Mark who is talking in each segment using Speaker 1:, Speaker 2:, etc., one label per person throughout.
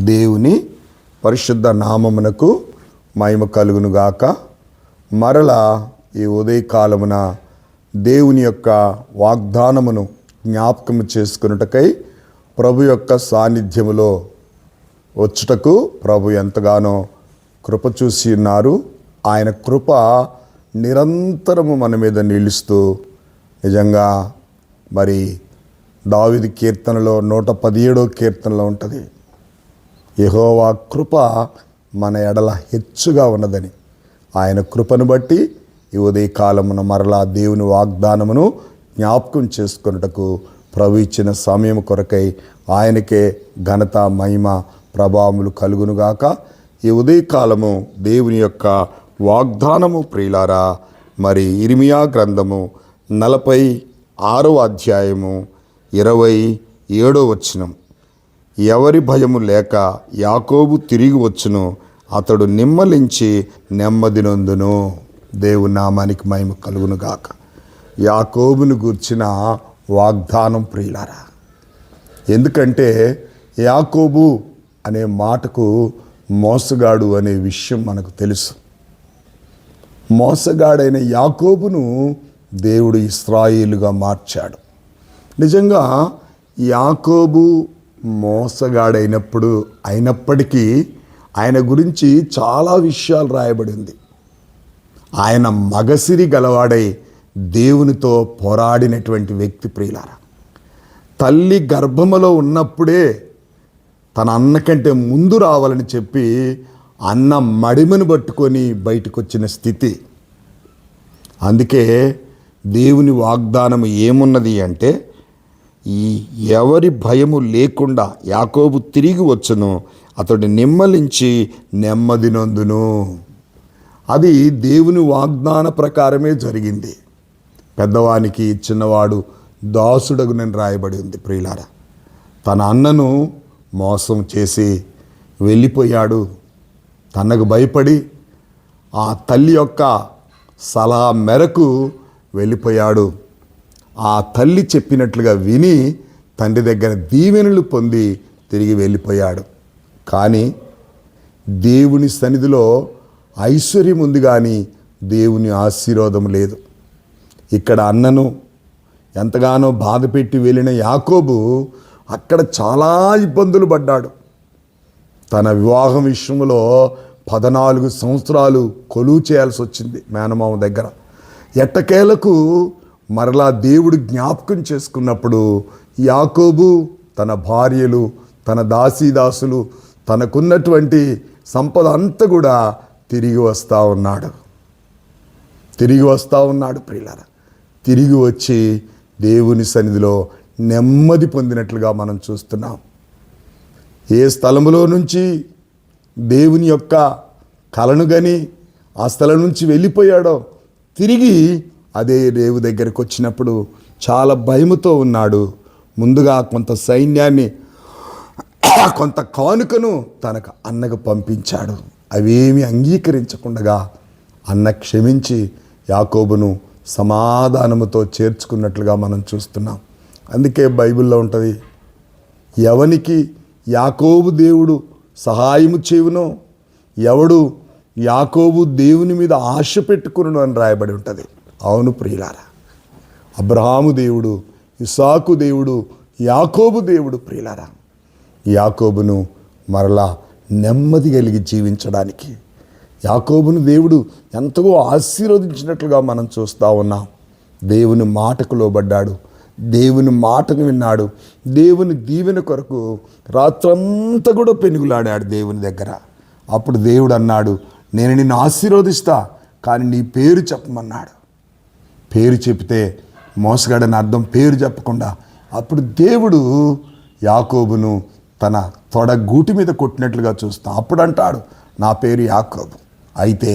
Speaker 1: దేవుని పరిశుద్ధ నామమునకు మహిమ కలుగునుగాక. మరలా ఈ ఉదయకాలమున దేవుని యొక్క వాగ్దానమును జ్ఞాపకము చేసుకున్నటకై ప్రభు యొక్క సాన్నిధ్యములో వచ్చుటకు ప్రభు ఎంతగానో కృప చూసి ఉన్నారు. ఆయన కృప నిరంతరము మన మీద నిలుస్తూ, నిజంగా మరి దావీదు కీర్తనలో 117వ కీర్తనలో ఉంటుంది, యెహోవా కృప మన ఎడల హెచ్చుగా ఉన్నదని. ఆయన కృపను బట్టి ఈ ఉదయకాలమున మరలా దేవుని వాగ్దానమును జ్ఞాపకం చేసుకొనుటకు ప్రభు ఇచ్చిన సమయం కొరకై ఆయనకే ఘనత, మహిమ, ప్రభావములు కలుగునుగాక. ఈ ఉదయకాలము దేవుని యొక్క వాగ్దానము ప్రియులారా, మరి ఇర్మియా గ్రంథము 46వ అధ్యాయము 27వ వచనం. ఎవరి భయము లేక యాకోబు తిరిగి వచ్చును, అతడు నిమ్మలించి నెమ్మది నొందును. దేవుని నామానికి మహిమ కలుగునుగాక. యాకోబును గూర్చిన వాగ్దానం ప్రియులారా, ఎందుకంటే యాకోబు అనే మాటకు మోసగాడు అనే విషయం మనకు తెలుసు. మోసగాడైన యాకోబును దేవుడు ఇశ్రాయేలుగా మార్చాడు. నిజంగా యాకోబు అయినప్పటికీ ఆయన గురించి చాలా విషయాలు రాయబడింది. ఆయన మగసిరి గలవాడై దేవునితో పోరాడినటువంటి వ్యక్తి ప్రియులారా. తల్లి గర్భములో ఉన్నప్పుడే తన అన్న కంటే ముందు రావాలని చెప్పి అన్న మడిమను పట్టుకొని బయటకు వచ్చిన స్థితి. అందుకే దేవుని వాగ్దానం ఏమున్నది అంటే, ఈ ఎవరి భయము లేకుండా యాకోబు తిరిగి వచ్చును, అతడు నిమ్మలించి నెమ్మది నొందును. అది దేవుని వాగ్దాన ప్రకారమే జరిగింది. పెద్దవానికి చిన్నవాడు దాసుడగునని రాయబడి ఉంది ప్రియులారా. తన అన్నను మోసం చేసి వెళ్ళిపోయాడు. తనకు భయపడి ఆ తల్లి యొక్క సలహా మేరకు వెళ్ళిపోయాడు. ఆ తల్లి చెప్పినట్లుగా విని తండ్రి దగ్గర దీవెనలు పొంది తిరిగి వెళ్ళిపోయాడు. కానీ దేవుని సన్నిధిలో ఐశ్వర్యం ఉంది, కానీ దేవుని ఆశీర్వాదం లేదు. ఇక్కడ అన్నను ఎంతగానో బాధ పెట్టి వెళ్ళిన యాకోబు అక్కడ చాలా ఇబ్బందులు పడ్డాడు. తన వివాహం విషయంలో 14 సంవత్సరాలు కొలువు చేయాల్సి వచ్చింది మేనమామ దగ్గర. ఎట్టకేలకు మరలా దేవుడు జ్ఞాపకం చేసుకున్నప్పుడు యాకోబు తన భార్యలు, తన దాసీదాసులు, తనకున్నటువంటి సంపద అంతా కూడా తిరిగి వస్తూ ఉన్నాడు ప్రియులారా. తిరిగి వచ్చి దేవుని సన్నిధిలో నెమ్మది పొందినట్లుగా మనం చూస్తున్నాం. ఏ స్థలములో నుంచి దేవుని యొక్క కలను గని ఆ స్థలం నుంచి వెళ్ళిపోయాడో, తిరిగి అదే రేవు దగ్గరికి వచ్చినప్పుడు చాలా భయముతో ఉన్నాడు. ముందుగా కొంత సైన్యాన్ని, కొంత కానుకను తనకు అన్నకు పంపించాడు. అవేమి అంగీకరించకుండా అన్న క్షమించి యాకోబును సమాధానముతో చేర్చుకున్నట్లుగా మనం చూస్తున్నాం. అందుకే బైబిల్లో ఉంటుంది, ఎవనికి యాకోబు దేవుడు సహాయము చేయునో, ఎవడు యాకోబు దేవుని మీద ఆశ పెట్టుకును అని రాయబడి ఉంటుంది. అవును ప్రియులారా, అబ్రహాము దేవుడు, ఇస్సాకు దేవుడు, యాకోబు దేవుడు ప్రియులారా. యాకోబును మరలా నెమ్మది కలిగి జీవించడానికి యాకోబును దేవుడు ఎంతగో ఆశీర్వదించినట్లుగా మనం చూస్తూ ఉన్నాం. దేవుని మాటకు లోబడ్డాడు, దేవుని మాటను విన్నాడు, దేవుని దీవెన కొరకు రాత్రంతా కూడా పెనుగులాడాడు దేవుని దగ్గర. అప్పుడు దేవుడు అన్నాడు, నేను నిన్ను ఆశీర్వదిస్తా, కానీ నీ పేరు చెప్పమన్నాడు. పేరు చెప్తే మోసగాడని అర్థం, పేరు చెప్పకుండా. అప్పుడు దేవుడు యాకోబును తన తొడ గూటి మీద కొట్టినట్లుగా చూస్తాం. అప్పుడు అంటాడు, నా పేరు యాకోబు, అయితే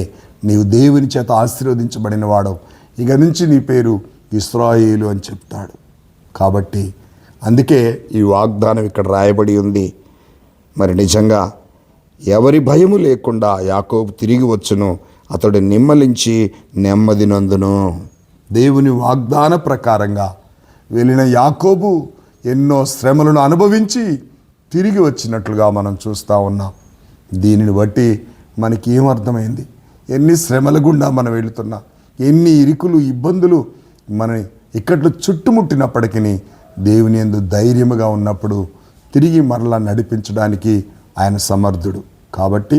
Speaker 1: నీవు దేవుని చేత ఆశీర్వదించబడిన వాడవు, ఇక నుంచి నీ పేరు ఇశ్రాయేలు అని చెప్తాడు. కాబట్టి అందుకే ఈ వాగ్దానం ఇక్కడ రాయబడి ఉంది. మరి నిజంగా ఎవరి భయము లేకుండా యాకోబు తిరిగి వచ్చును, అతడు నిమ్మలించి నెమ్మది నొందును. దేవుని వాగ్దాన ప్రకారంగా వెళ్ళిన యాకోబు ఎన్నో శ్రమలను అనుభవించి తిరిగి వచ్చినట్లుగా మనం చూస్తూ ఉన్నాం. దీనిని బట్టి మనకి ఏమర్థమైంది? ఎన్ని శ్రమల గుండా మనం వెళుతున్నా, ఎన్ని ఇరుకులు ఇబ్బందులు మన ఇక్కట్లు చుట్టుముట్టినప్పటికీ దేవుని యందు ధైర్యముగా ఉన్నప్పుడు తిరిగి మరలా నడిపించడానికి ఆయన సమర్థుడు. కాబట్టి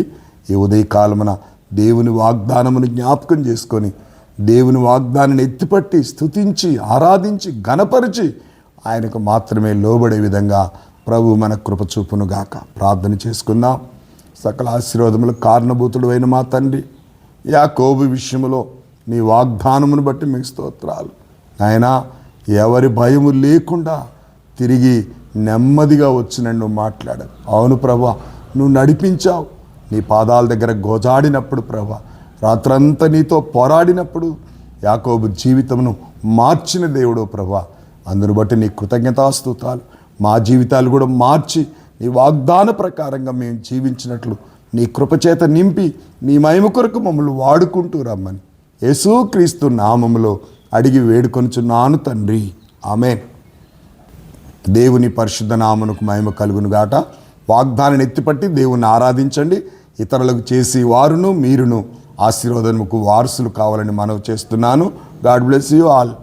Speaker 1: ఈ ఉదయకాలమున దేవుని వాగ్దానమును జ్ఞాపకం చేసుకొని దేవుని వాగ్దానాన్ని ఎత్తిపట్టి స్తుతించి ఆరాధించి ఘనపరిచి ఆయనకు మాత్రమే లోబడే విధంగా ప్రభు మన కృప చూపునుగాక. ప్రార్థన చేసుకుందాం. సకల ఆశీర్వాదములకు కారణభూతుడు అయిన మా తండ్రి, యాకోబు విషయంలో నీ వాగ్దానమును బట్టి మీకు స్తోత్రాలు. నాయనా, ఎవరి భయము లేకుండా తిరిగి నెమ్మదిగా వచ్చి నన్ను మాట్లాడావు. అవును ప్రభా, నువ్వు నడిపించావు. నీ పాదాల దగ్గర గోజాడినప్పుడు ప్రభా, రాత్రంతా నీతో పోరాడినప్పుడు యాకోబు జీవితమును మార్చిన దేవుడు ప్రభా, అందును బట్టి నీ కృతజ్ఞతాస్తుతాలు. మా జీవితాలు కూడా మార్చి నీ వాగ్దాన ప్రకారంగా మేము జీవించినట్లు నీ కృపచేత నింపి నీ మహిమ కొరకు మమ్మల్ని వాడుకుంటూ రమ్మని యేసుక్రీస్తు నామములో అడిగి వేడుకొనుచున్నాను తండ్రి, ఆమేన్. దేవుని పరిశుద్ధ నామమునకు మహిమ కలుగును గాక. వాగ్దానాన్ని ఎత్తిపట్టి దేవుని ఆరాధించండి. ఇతరులకు చేసి వారును మీరును ఆశీర్వాదముకు వారసులు కావాలని మనవి చేస్తున్నాను. God bless you all.